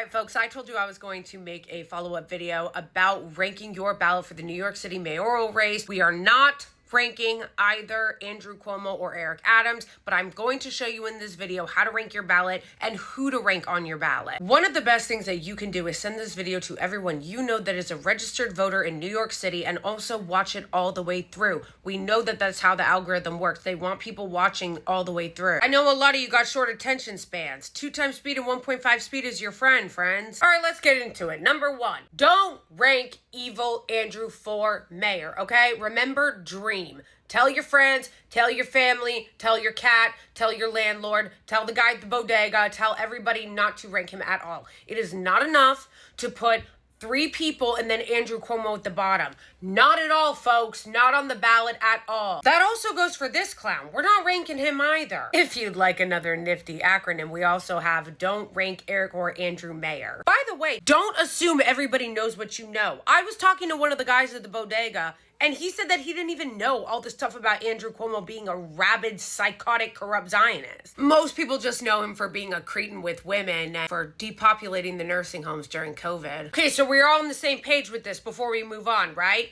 right, folks, I told you I was going to make a follow-up video about ranking your ballot for the New York City mayoral race. We are not ranking either Andrew Cuomo or Eric Adams, but I'm going to show you in this video how to rank your ballot and who to rank on your ballot. One of the best things that you can do is send this video to everyone you know that is a registered voter in New York City and also watch it all the way through. We know that that's how the algorithm works. They want people watching all the way through. I know a lot of you got short attention spans. 2 times speed and 1.5 speed is your friends. All right, let's get into it. Number 1, don't rank evil Andrew for mayor, okay? Remember, dream. Tell your friends, tell your family, tell your cat, tell your landlord, tell the guy at the bodega, tell everybody not to rank him at all. It is not enough to put 3 people and then Andrew Cuomo at the bottom. Not at all, folks. Not on the ballot at all. That also goes for this clown. We're not ranking him either. If you'd like another nifty acronym, we also have don't rank Eric or Andrew mayor. By the way, don't assume everybody knows what you know. I was talking to one of the guys at the bodega and he said that he didn't even know all the stuff about Andrew Cuomo being a rabid, psychotic, corrupt Zionist. Most people just know him for being a cretin with women and for depopulating the nursing homes during COVID. Okay, so we're all on the same page with this before we move on, right?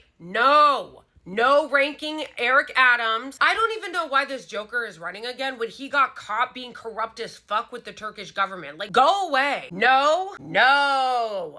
No ranking Eric Adams. I don't even know why this joker is running again when he got caught being corrupt as fuck with the Turkish government. Like, go away. No.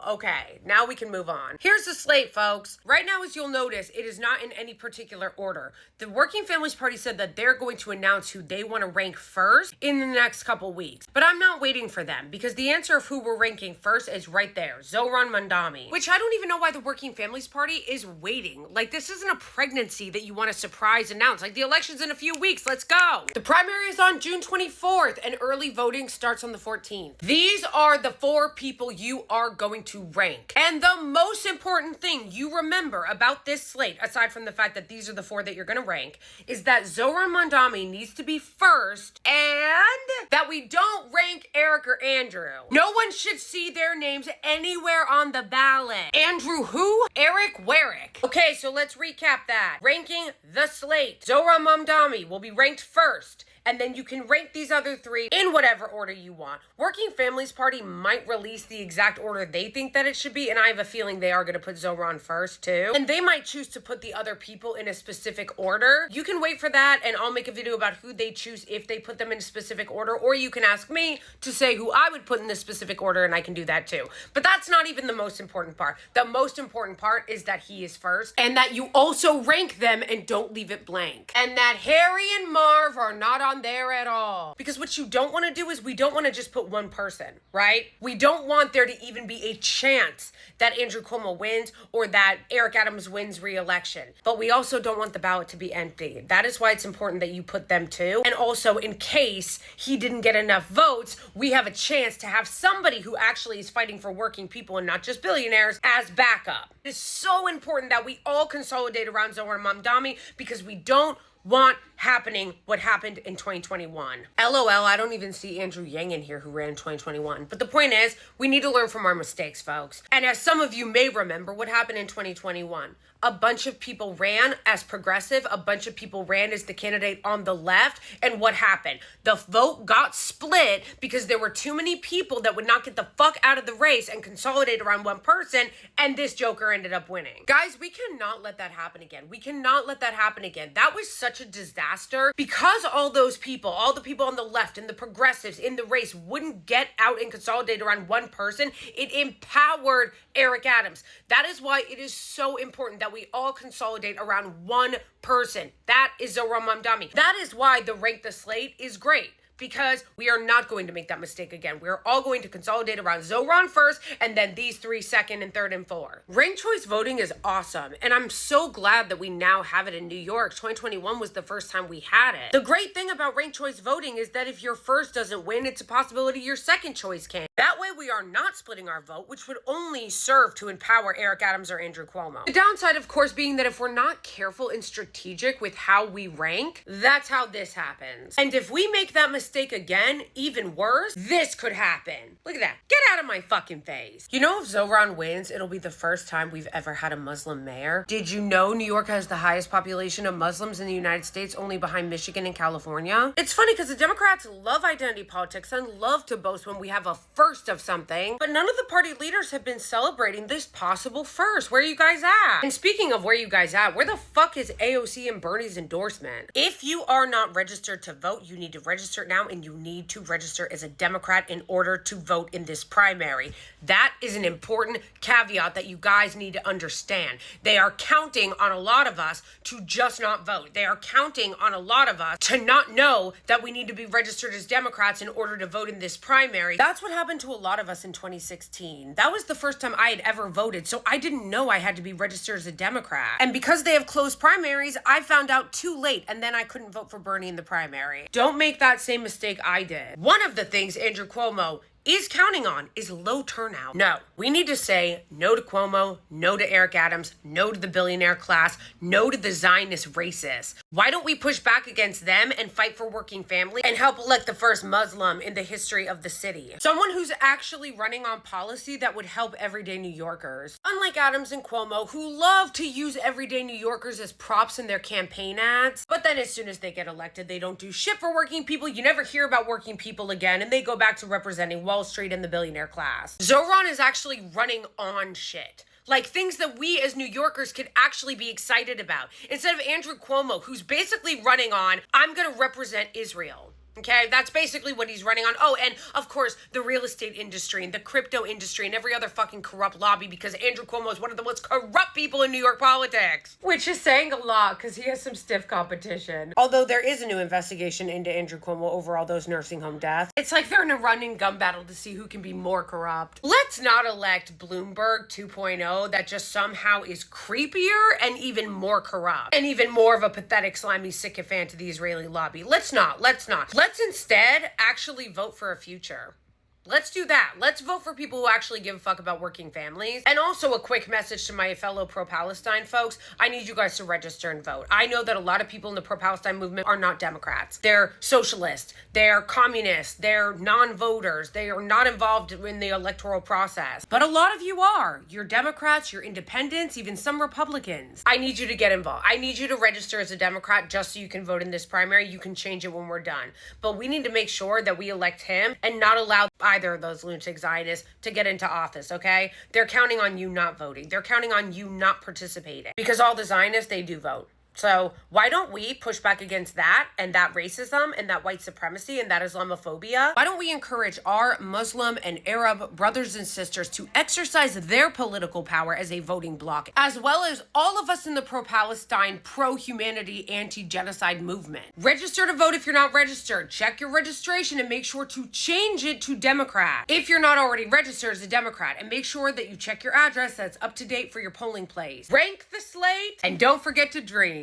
Okay, now we can move on. Here's the slate, folks. Right now, as you'll notice, it is not in any particular order. The Working Families Party said that they're going to announce who they want to rank first in the next couple weeks. But I'm not waiting for them because the answer of who we're ranking first is right there. Zohran Mamdani. Which I don't even know why the Working Families Party is waiting. Like, this isn't a pregnancy that you want to surprise announce. Like, the election's in a few weeks. Let's go. The primary is on June 24th and early voting starts on the 14th. These are the 4 people you are going to rank. And the most important thing you remember about this slate, aside from the fact that these are the 4 that you're going to rank, is that Zohran Mamdani needs to be first and that we don't rank Eric or Andrew. No one should see their names anywhere on the ballot. Andrew who? Eric Warwick. Okay, so let's recap that. Ranking the slate. Zohran Mamdani will be ranked first. And then you can rank these other 3 in whatever order you want. Working Families Party might release the exact order they think that it should be, and I have a feeling they are going to put Zohran first too. And they might choose to put the other people in a specific order. You can wait for that, and I'll make a video about who they choose if they put them in a specific order, or you can ask me to say who I would put in this specific order, and I can do that too. But that's not even the most important part. The most important part is that he is first, and that you also rank them and don't leave it blank. And that Harry and Marv are not on there at all. Because what you don't want to do is we don't want to just put one person, right? We don't want there to even be a chance that Andrew Cuomo wins or that Eric Adams wins re-election. But we also don't want the ballot to be empty. That is why it's important that you put them too. And also, in case he didn't get enough votes, we have a chance to have somebody who actually is fighting for working people and not just billionaires as backup. It is so important that we all consolidate around Zohran Mamdani because we don't want happening what happened in 2021. LOL, I don't even see Andrew Yang in here who ran in 2021. But the point is, we need to learn from our mistakes, folks. And as some of you may remember, what happened in 2021? A bunch of people ran as progressive, a bunch of people ran as the candidate on the left, and what happened? The vote got split because there were too many people that would not get the fuck out of the race and consolidate around one person, and this joker ended up winning. Guys, we cannot let that happen again. We cannot let that happen again. That was such a disaster because all those people, all the people on the left and the progressives in the race wouldn't get out and consolidate around one person. It empowered Eric Adams. That is why it is so important that we all consolidate around one person. That is Zohran Mamdani. That is why the Rank the Slate is great. Because we are not going to make that mistake again. We're all going to consolidate around Zohran first, and then these 3 second and third and 4. Ranked choice voting is awesome, and I'm so glad that we now have it in New York. 2021 was the first time we had it. The great thing about ranked choice voting is that if your first doesn't win, it's a possibility your second choice can. That way we are not splitting our vote, which would only serve to empower Eric Adams or Andrew Cuomo. The downside, of course, being that if we're not careful and strategic with how we rank, that's how this happens. And if we make that mistake again, even worse, this could happen. Look at that. Get out of my fucking face. You know, if Zohran wins, it'll be the first time we've ever had a Muslim mayor. Did you know New York has the highest population of Muslims in the United States, only behind Michigan and California? It's funny because the Democrats love identity politics and love to boast when we have a first first of something, but none of the party leaders have been celebrating this possible first. Where are you guys at? And speaking of where you guys at, where the fuck is AOC and Bernie's endorsement? If you are not registered to vote, you need to register now, and you need to register as a Democrat in order to vote in this primary. That is an important caveat that you guys need to understand. They are counting on a lot of us to just not vote. They are counting on a lot of us to not know that we need to be registered as Democrats in order to vote in this primary. That's what happened to a lot of us in 2016. That was the first time I had ever voted, so I didn't know I had to be registered as a Democrat. And because they have closed primaries, I found out too late, and then I couldn't vote for Bernie in the primary. Don't make that same mistake I did. One of the things Andrew Cuomo is counting on is low turnout. No, we need to say no to Cuomo, no to Eric Adams, no to the billionaire class, no to the Zionist racists. Why don't we push back against them and fight for working families and help elect the first Muslim in the history of the city? Someone who's actually running on policy that would help everyday New Yorkers. Unlike Adams and Cuomo, who love to use everyday New Yorkers as props in their campaign ads, but then as soon as they get elected, they don't do shit for working people. You never hear about working people again, and they go back to representing Wall Street and the billionaire class. Zoran is actually running on shit. Like things that we as New Yorkers could actually be excited about. Instead of Andrew Cuomo, who's basically running on, I'm gonna represent Israel. Okay, that's basically what he's running on. Oh, and of course, the real estate industry and the crypto industry and every other fucking corrupt lobby, because Andrew Cuomo is one of the most corrupt people in New York politics. Which is saying a lot, because he has some stiff competition. Although there is a new investigation into Andrew Cuomo over all those nursing home deaths. It's like they're in a running gun battle to see who can be more corrupt. Let's not elect Bloomberg 2.0 that just somehow is creepier and even more corrupt. And even more of a pathetic, slimy sycophant to the Israeli lobby. Let's not. Let's instead actually vote for a future. Let's do that. Let's vote for people who actually give a fuck about working families. And also a quick message to my fellow pro-Palestine folks. I need you guys to register and vote. I know that a lot of people in the pro-Palestine movement are not Democrats. They're socialists. They're communists. They're non-voters. They are not involved in the electoral process. But a lot of you are. You're Democrats, you're independents, even some Republicans. I need you to get involved. I need you to register as a Democrat just so you can vote in this primary. You can change it when we're done. But we need to make sure that we elect him and not allow either of those lunatic Zionists to get into office, okay? They're counting on you not voting. They're counting on you not participating. Because all the Zionists, they do vote. So why don't we push back against that and that racism and that white supremacy and that Islamophobia? Why don't we encourage our Muslim and Arab brothers and sisters to exercise their political power as a voting bloc, as well as all of us in the pro-Palestine, pro-humanity, anti-genocide movement? Register to vote if you're not registered. Check your registration and make sure to change it to Democrat if you're not already registered as a Democrat, and make sure that you check your address that's up to date for your polling place. Rank the slate and don't forget to dream.